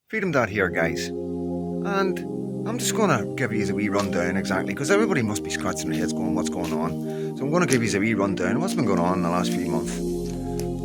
Freedom Dad here, guys. And I'm just going to give you a wee rundown exactly, because everybody must be scratching their heads going, what's going on? So I'm going to give you a wee rundown of what's been going on in the last few months.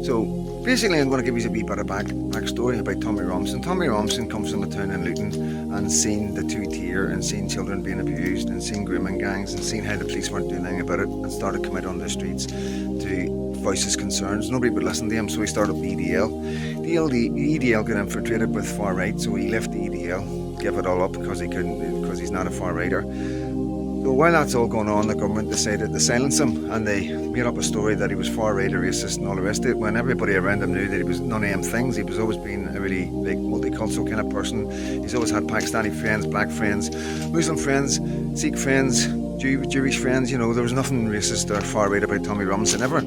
So basically, I'm going to give you a wee bit of backstory about Tommy Robinson. Tommy Robinson comes from a town in Luton and seen the two-tier and seen children being abused and seen grooming gangs and seen how the police weren't doing anything about it and started coming out on the streets to voice his concerns. Nobody would listen to him, so he started the EDL. The EDL got infiltrated with far right, so he left the EDL, gave it all up because he's not a far righter. So while that's all going on, the government decided to silence him, and they made up a story that he was far right, a racist, and all the rest of it. When everybody around him knew that he was none of them things, he was always been a really big multicultural kind of person. He's always had Pakistani friends, black friends, Muslim friends, Sikh friends, Jewish friends. You know, there was nothing racist or far right about Tommy Robinson ever.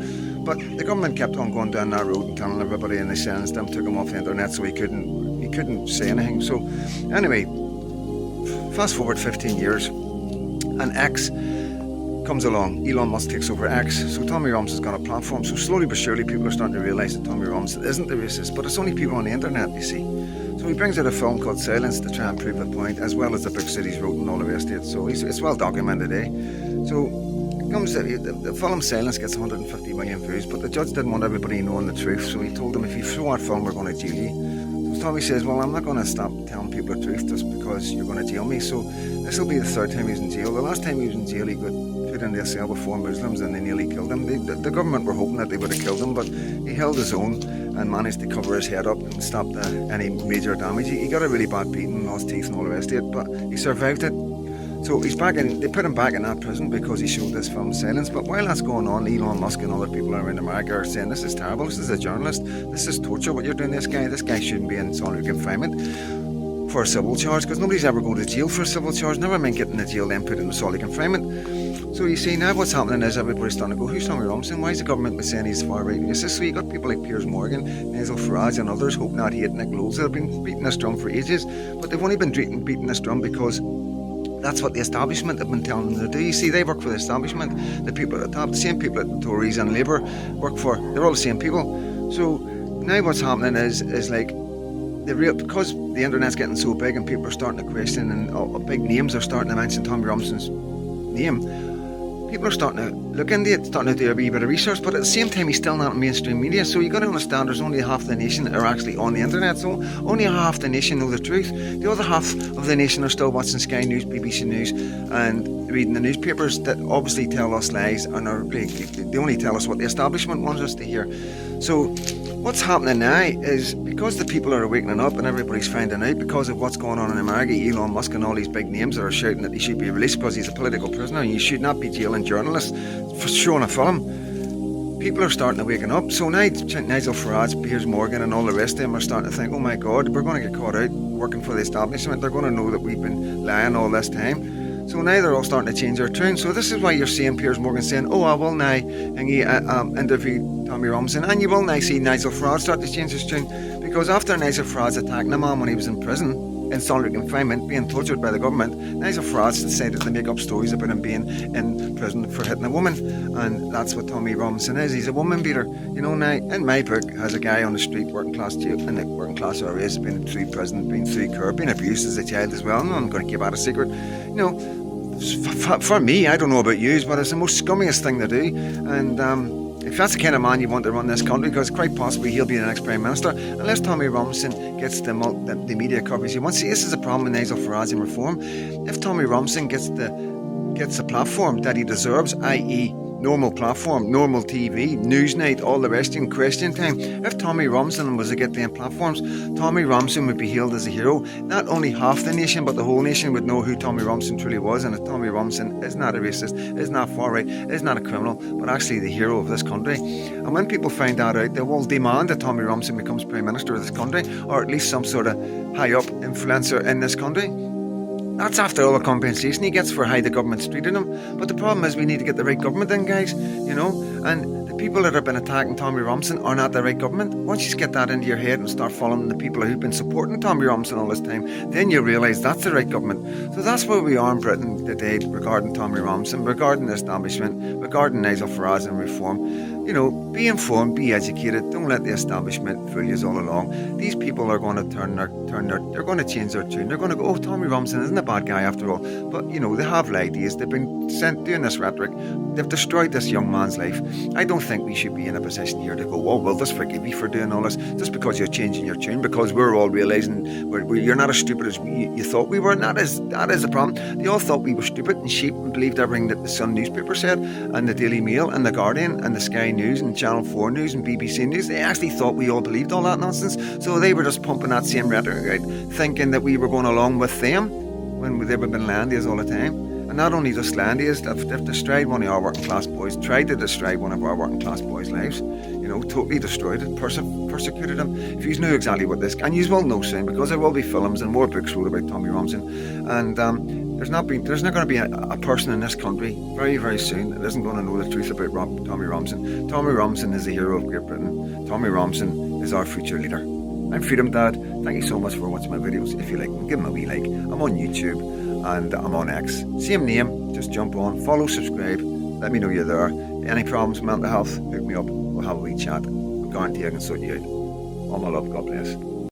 But the government kept on going down that road and telling everybody, and they silenced him, took him off the internet, so he couldn't say anything. So anyway, fast forward 15 years. And X comes along. Elon Musk takes over X. So Tommy Robinson's got a platform. So slowly but surely people are starting to realise that Tommy Robinson isn't the racist, but it's only people on the internet, you see. So he brings out a film called Silence to try and prove the point, as well as the books that he's wrote and all the rest of it. So it's well documented, eh? So the film Silence gets 150 million views, but the judge didn't want everybody knowing the truth, so he told them, if you throw that film, we're going to jail you. So Tommy says, well, I'm not going to stop telling people the truth just because you're going to jail me. So this will be the third time he was in jail. The last time he was in jail, he got put into a cell with 4 Muslims and they nearly killed him. The government were hoping that they would have killed him, but he held his own and managed to cover his head up and stop any major damage. He got a really bad beating, lost teeth and all the rest of it, but he survived it. So he's back in. They put him back in that prison because he showed this film Silence. But while that's going on, Elon Musk and other people around America are saying, this is terrible, this is a journalist, this is torture what you're doing to this guy shouldn't be in solitary confinement for a civil charge, because nobody's ever going to jail for a civil charge, never mind getting to jail then put in solitary confinement. So you see, now what's happening is everybody's starting to go, who's Tommy Robinson? Why is the government saying he's far right racist? So you got people like Piers Morgan, Nigel Farage and others, Hope Not Hate, Nick Lowe, that have been beating this drum for ages, but they've only been beating this drum because that's what the establishment have been telling them to do. You see, they work for the establishment. The people at the top, the same people that the Tories and Labour work for, they're all the same people. So now what's happening is like, because the internet's getting so big and people are starting to question and big names are starting to mention Tommy Robinson's name, people are starting to look into it, starting to do a wee bit of research, but at the same time he's still not in mainstream media. So you got to understand there's only half the nation that are actually on the internet, so only half the nation know the truth. The other half of the nation are still watching Sky News, BBC News and reading the newspapers that obviously tell us lies and they only tell us what the establishment wants us to hear. So what's happening now is, because the people are awakening up and everybody's finding out because of what's going on in America, Elon Musk and all these big names that are shouting that he should be released because he's a political prisoner and you should not be jailing journalists for showing a film. People are starting to waken up. So now Nigel Farage, Piers Morgan and all the rest of them are starting to think, oh my God, we're going to get caught out working for the establishment. They're going to know that we've been lying all this time. So now they're all starting to change their tune. So this is why you're seeing Piers Morgan saying, oh, I will now interview Tommy Robinson. And you will now see Nigel Farage start to change his tune. Because after Nigel Farage attacking a man when he was in prison, in solitary confinement, being tortured by the government, Nigel Farage decided to make up stories about him being in prison for hitting a woman. And that's what Tommy Robinson is. He's a woman beater. You know, now, in my book, has a guy on the street, working class areas, been through prison, been through care, been abused as a child as well. No, I'm going to keep that a secret. You know, for me, I don't know about you, but it's the most scummiest thing to do. And if that's the kind of man you want to run this country, because quite possibly he'll be the next Prime Minister, unless Tommy Robinson gets the media coverage he wants. See, this is a problem with Nigel Farage and reform. If Tommy Robinson gets the platform that he deserves, i.e. normal platform, normal TV, Newsnight, all the rest in Question Time. If Tommy Robinson was to get them platforms, Tommy Robinson would be hailed as a hero. Not only half the nation, but the whole nation would know who Tommy Robinson truly was, and that Tommy Robinson is not a racist, is not far right, is not a criminal, but actually the hero of this country. And when people find that out, they will demand that Tommy Robinson becomes Prime Minister of this country, or at least some sort of high-up influencer in this country. That's after all the compensation he gets for how the government's treated him. But the problem is we need to get the right government in, guys, you know. And the people that have been attacking Tommy Robinson are not the right government. Once you get that into your head and start following the people who've been supporting Tommy Robinson all this time, then you realise that's the right government. So that's where we are in Britain today regarding Tommy Robinson, regarding the establishment, regarding Nigel Farage and reform. Be informed, be educated. Don't let the establishment fool you all along. These people are going to they're going to change their tune. They're going to go, oh, Tommy Robinson isn't a bad guy after all. But, they have ideas. They've been sent doing this rhetoric. They've destroyed this young man's life. I don't think we should be in a position here to go, oh, well, just forgive you for doing all this, just because you're changing your tune, because we're all realising you're not as stupid as you thought we were. And that is the problem. They all thought we were stupid and sheep and believed everything that the Sun newspaper said, and the Daily Mail, and the Guardian, and the Sky News, and Channel 4 News, and BBC News. They actually thought we all believed all that nonsense. So they were just pumping that same rhetoric out, thinking that we were going along with them when they've been lying to us all the time. And not only just lying to us, they've destroyed one of our working class boys, tried to destroy one of our working class boys' lives. Totally destroyed it, persecuted him. If you knew exactly what this, and you will know soon, because there will be films and more books wrote about Tommy Robinson. And there's not going to be a person in this country very, very soon that isn't going to know the truth about Tommy Robinson. Tommy Robinson is the hero of Great Britain. Tommy Robinson is our future leader. I'm Freedom Dad. Thank you so much for watching my videos. If you like them, give them a wee like. I'm on YouTube and I'm on X. Same name. Just jump on, follow, subscribe. Let me know you're there. Any problems with mental health, hook me up. We'll have a wee chat. I guarantee I can sort you out. All my love. God bless.